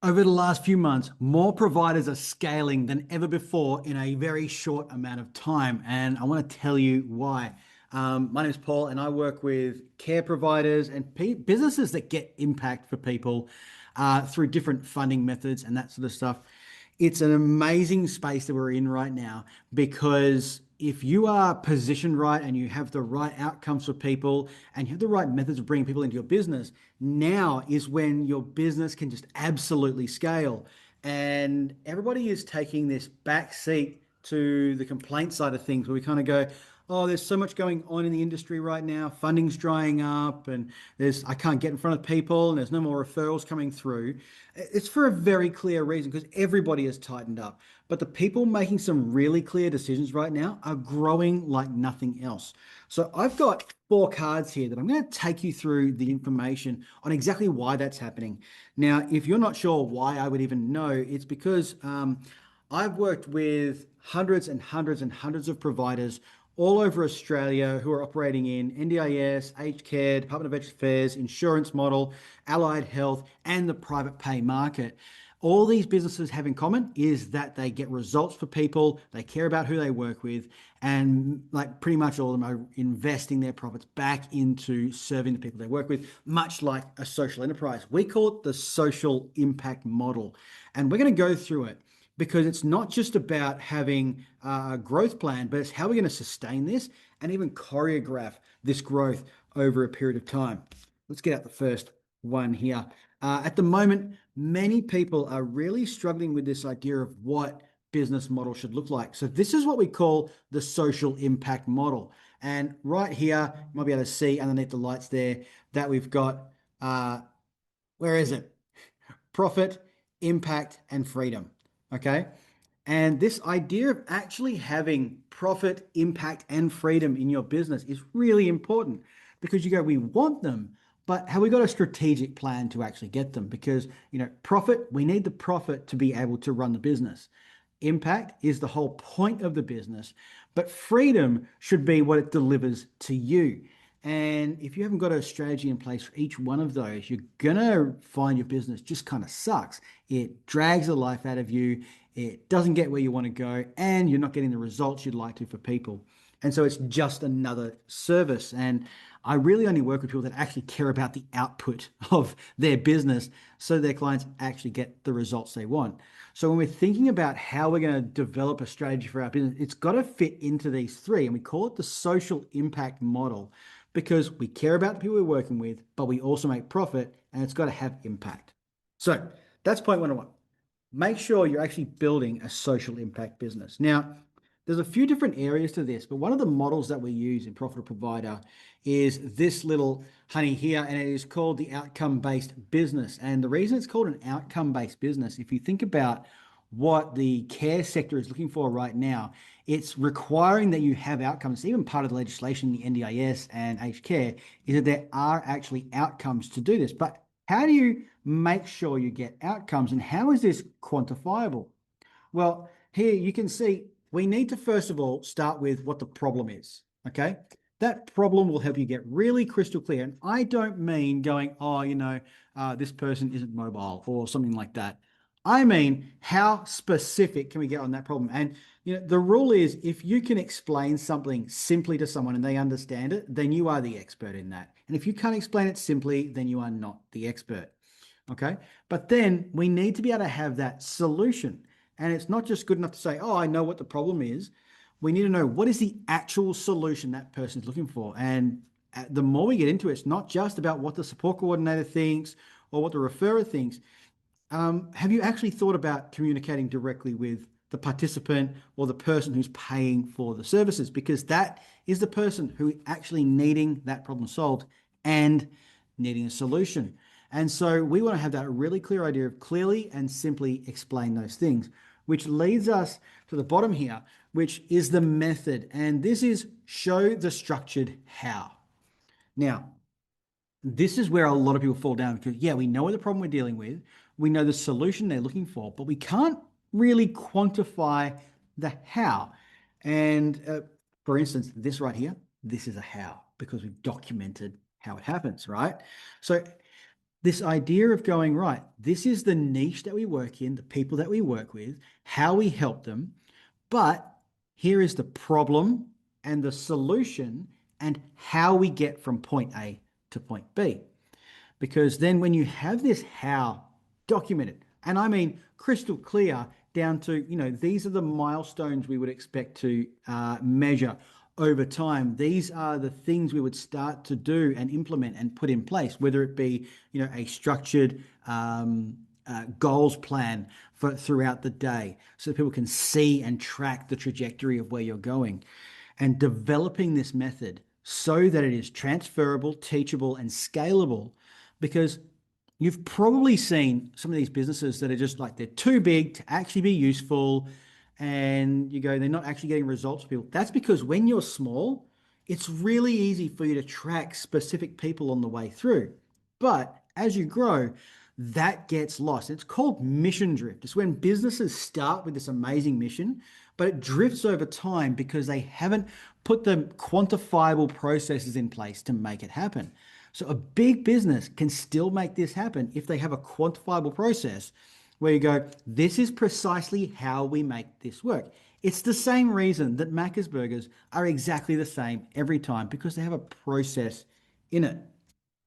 Over the last few months, more providers are scaling than ever before in a very short amount of time. And I want to tell you why. My name is Paul, and I work with care providers and businesses that get impact for people through different funding methods and that sort of stuff. It's an amazing space that we're in right now because if you are positioned right and you have the right outcomes for people and you have the right methods of bringing people into your business, now is when your business can just absolutely scale. And everybody is taking this back seat to the complaint side of things where we kind of go, oh, there's so much going on in the industry right now. Funding's drying up, and I can't get in front of people, and there's no more referrals coming through. It's for a very clear reason because everybody has tightened up. But the people making some really clear decisions right now are growing like nothing else. So I've got four cards here that I'm going to take you through the information on exactly why that's happening. Now, if you're not sure why I would even know, it's because I've worked with hundreds and hundreds and hundreds of providers all over Australia who are operating in NDIS, aged care, Department of Veterans Affairs, insurance model, allied health, and the private pay market. All these businesses have in common is that they get results for people, they care about who they work with, and like pretty much all of them are investing their profits back into serving the people they work with, much like a social enterprise. We call it the social impact model. And we're going to go through it because it's not just about having a growth plan, but it's how we're going to sustain this and even choreograph this growth over a period of time. Let's get out the first one here. At the moment, many people are really struggling with this idea of what business model should look like. So this is what we call the social impact model. And right here, you might be able to see underneath the lights there that we've got, where is it? Profit, impact, and freedom. Okay. And this idea of actually having profit, impact, and freedom in your business is really important because you go, we want them, but have we got a strategic plan to actually get them? Because, profit, we need the profit to be able to run the business. Impact is the whole point of the business, but freedom should be what it delivers to you. And if you haven't got a strategy in place for each one of those, you're going to find your business just kind of sucks. It drags the life out of you. It doesn't get where you want to go, and you're not getting the results you'd like to for people. And so it's just another service. And I really only work with people that actually care about the output of their business so their clients actually get the results they want. So when we're thinking about how we're going to develop a strategy for our business, it's got to fit into these three. And we call it the social impact model because we care about the people we're working with, but we also make profit and it's got to have impact. So that's point 101. Make sure you're actually building a social impact business. Now, there's a few different areas to this, but one of the models that we use in Profit Provider is this little honey here, and it is called the outcome-based business. And the reason it's called an outcome-based business, if you think about what the care sector is looking for right now, it's requiring that you have outcomes. Even part of the legislation, the NDIS and aged care, is that there are actually outcomes to do this. But how do you make sure you get outcomes, and how is this quantifiable? Well, here you can see we need to first of all start with what the problem is. Okay. That problem will help you get really crystal clear. And I don't mean going, oh, this person isn't mobile or something like that. I mean, how specific can we get on that problem? And the rule is if you can explain something simply to someone and they understand it, then you are the expert in that. And if you can't explain it simply, then you are not the expert. Okay. But then we need to be able to have that solution. And it's not just good enough to say, oh, I know what the problem is. We need to know what is the actual solution that person's looking for. And the more we get into it, it's not just about what the support coordinator thinks or what the referrer thinks. Have you actually thought about communicating directly with the participant or the person who's paying for the services? Because that is the person who actually needing that problem solved and needing a solution. And so we want to have that really clear idea of clearly and simply explain those things, which leads us to the bottom here, which is the method. And this is show the structured how. Now, this is where a lot of people fall down because, yeah, we know the problem we're dealing with. We know the solution they're looking for, but we can't really quantify the how. And for instance, this right here, this is a how because we've documented how it happens, right? So this idea of going, right, this is the niche that we work in, the people that we work with, how we help them, but here is the problem and the solution and how we get from point A to point B. Because then when you have this how documented, and I mean crystal clear down to, these are the milestones we would expect to measure over time. These are the things we would start to do and implement and put in place, whether it be, a structured goals plan for throughout the day so that people can see and track the trajectory of where you're going, and developing this method so that it is transferable, teachable, and scalable. Because you've probably seen some of these businesses that are just like they're too big to actually be useful. And you go, they're not actually getting results for people. That's because when you're small, it's really easy for you to track specific people on the way through. But as you grow, that gets lost. It's called mission drift. It's when businesses start with this amazing mission, but it drifts over time because they haven't put the quantifiable processes in place to make it happen. So a big business can still make this happen if they have a quantifiable process where you go, this is precisely how we make this work. It's the same reason that Macca's burgers are exactly the same every time, because they have a process in it.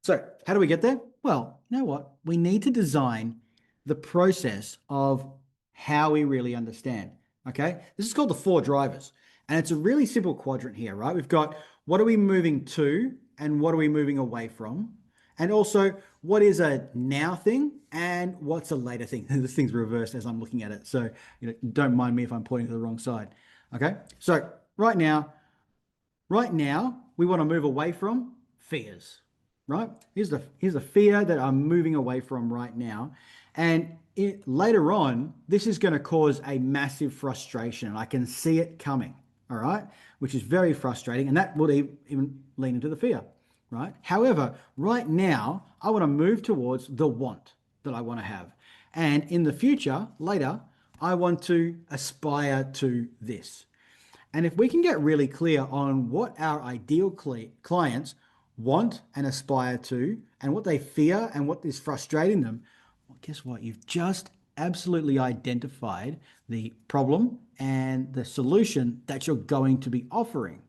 So, how do we get there? Well, you know what? We need to design the process of how we really understand. Okay. This is called the four drivers. And it's a really simple quadrant here, right? We've got what are we moving to and what are we moving away from? And also, what is a now thing and what's a later thing? This thing's reversed as I'm looking at it. So, don't mind me if I'm pointing to the wrong side. Okay. So, right now, Right now, we want to move away from fears, right? Here's the fear that I'm moving away from right now. And later on, this is going to cause a massive frustration. I can see it coming, all right? Which is very frustrating. And that would even lean into the fear, right? However, right now, I want to move towards the want that I want to have. And in the future, later, I want to aspire to this. And if we can get really clear on what our ideal clients want and aspire to, and what they fear and what is frustrating them, well, guess what? You've just absolutely identified the problem and the solution that you're going to be offering.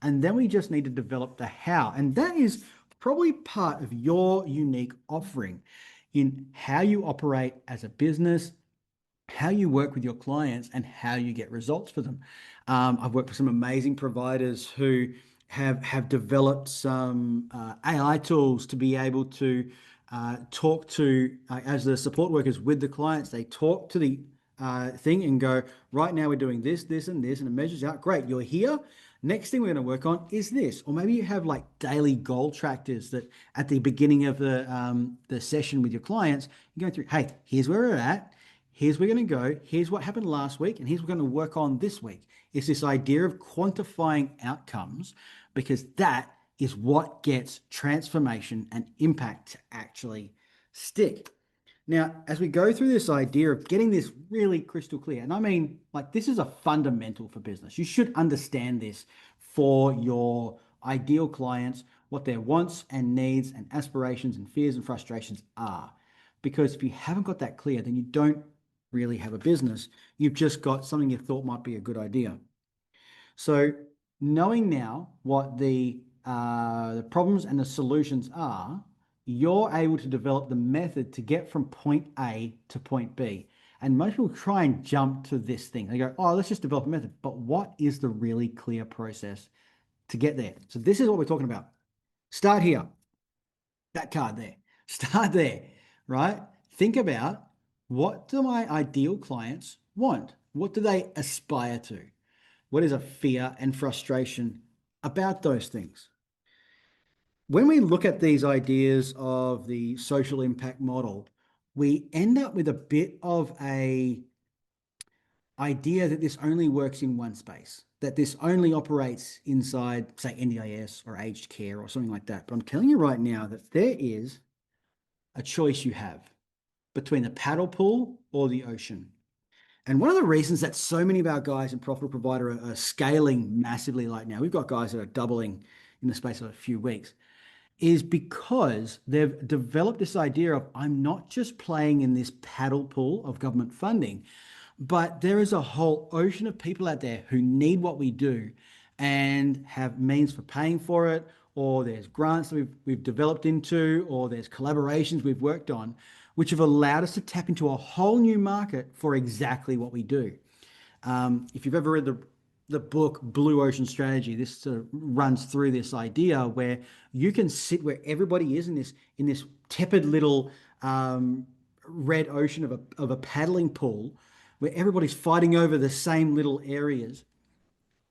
And then we just need to develop the how. And that is probably part of your unique offering in how you operate as a business, how you work with your clients, and how you get results for them. I've worked with some amazing providers who have developed some AI tools to be able to talk to, as the support workers with the clients, they talk to the thing and go, right now we're doing this, this, and this, and it measures out. Great, you're here. Next thing we're going to work on is this. Or maybe you have like daily goal trackers that at the beginning of the session with your clients, you're going through, hey, here's where we're at. Here's where we're going to go. Here's what happened last week. And here's what we're going to work on this week. It's this idea of quantifying outcomes, because that is what gets transformation and impact to actually stick. Now, as we go through this idea of getting this really crystal clear, and I mean, like, this is a fundamental for business. You should understand this for your ideal clients, what their wants and needs and aspirations and fears and frustrations are. Because if you haven't got that clear, then you don't really have a business. You've just got something you thought might be a good idea. So knowing now what the problems and the solutions are, you're able to develop the method to get from point A to point B. And most people try and jump to this thing. They go, oh, let's just develop a method. But what is the really clear process to get there? So this is what we're talking about. Start here. That card there. Start there, right? Think about, what do my ideal clients want? What do they aspire to? What is a fear and frustration about those things? When we look at these ideas of the social impact model, we end up with a bit of a idea that this only works in one space, that this only operates inside, say, NDIS or aged care or something like that. But I'm telling you right now that there is a choice you have between the paddle pool or the ocean. And one of the reasons that so many of our guys in Profitable Provider are scaling massively right now, we've got guys that are doubling in the space of a few weeks, is because they've developed this idea of I'm not just playing in this paddle pool of government funding, but there is a whole ocean of people out there who need what we do and have means for paying for it, or there's grants that we've developed into, or there's collaborations we've worked on, which have allowed us to tap into a whole new market for exactly what we do. If you've ever read the book Blue Ocean Strategy, this sort of runs through this idea where you can sit where everybody is in this tepid little red ocean of a paddling pool where everybody's fighting over the same little areas,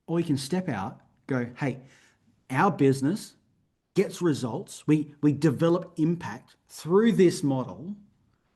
or you can step out, go, hey, our business gets results. We develop impact through this model,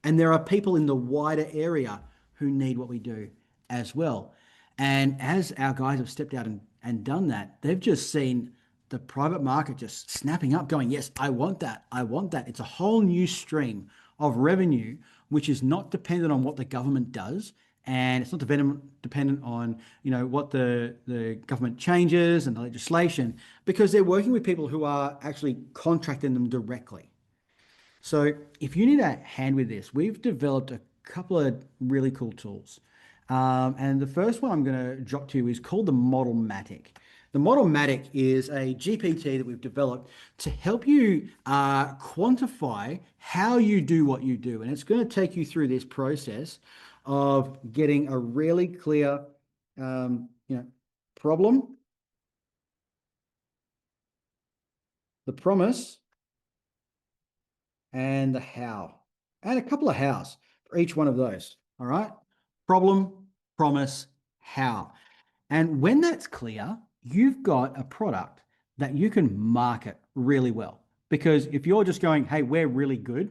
and there are people in the wider area who need what we do as well. And as our guys have stepped out and done that, they've just seen the private market just snapping up, going, yes, I want that. I want that. It's a whole new stream of revenue, which is not dependent on what the government does. And it's not dependent on, what the government changes and the legislation, because they're working with people who are actually contracting them directly. So if you need a hand with this, we've developed a couple of really cool tools. And the first one I'm going to drop to you is called the Model-Matic. The Model-Matic is a GPT that we've developed to help you quantify how you do what you do. And it's going to take you through this process of getting a really clear, problem, the promise, and the how, and a couple of hows for each one of those. All right. Problem, promise, how. And when that's clear, you've got a product that you can market really well. Because if you're just going, hey, we're really good,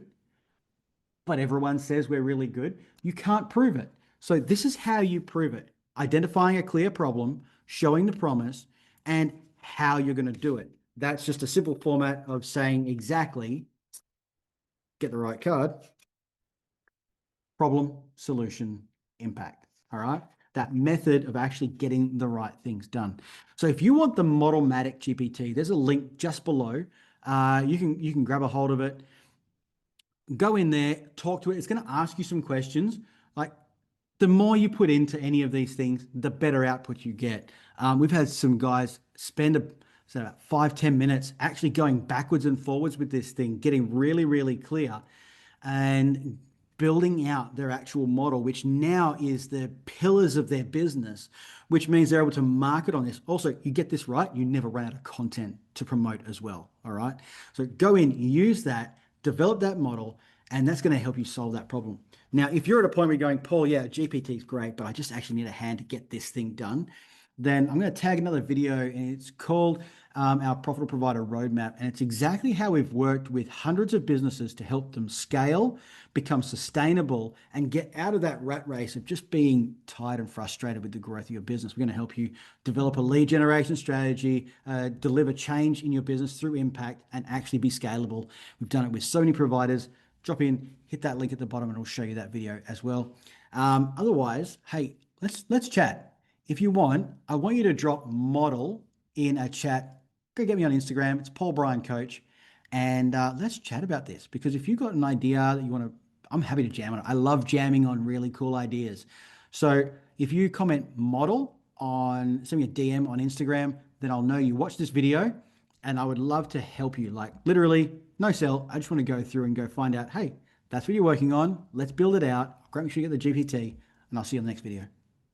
but everyone says we're really good, you can't prove it. So this is how you prove it: identifying a clear problem, showing the promise, and how you're going to do it. That's just a simple format of saying exactly, get the right card, problem, solution, impact. All right. That method of actually getting the right things done. So if you want the Model-Matic GPT, there's a link just below. You can grab a hold of it, go in there, talk to it. It's going to ask you some questions. Like, the more you put into any of these things, the better output you get. We've had some guys spend about 5-10 minutes actually going backwards and forwards with this thing, getting really, really clear and building out their actual model, which now is the pillars of their business, which means they're able to market on this. Also, you get this right, you never run out of content to promote as well. All right. So go in, use that, develop that model, and that's going to help you solve that problem. Now, if you're at a point where you're going, Paul, yeah, GPT is great, but I just actually need a hand to get this thing done, then I'm going to tag another video, and it's called our Profitable Provider Roadmap. And it's exactly how we've worked with hundreds of businesses to help them scale, become sustainable, and get out of that rat race of just being tired and frustrated with the growth of your business. We're going to help you develop a lead generation strategy, deliver change in your business through impact, and actually be scalable. We've done it with so many providers. Drop in, hit that link at the bottom, and it'll show you that video as well. Otherwise, hey, let's chat. If you want, I want you to drop model in a chat. Go get me on Instagram. It's Paul Bryan Coach. And let's chat about this, because if you've got an idea that you want to, I'm happy to jam on it. I love jamming on really cool ideas. So if you comment model send me a DM on Instagram, then I'll know you watched this video, and I would love to help you. Like, literally, no sell. I just want to go through and go find out, hey, that's what you're working on. Let's build it out. Great, make sure you get the GPT, and I'll see you on the next video.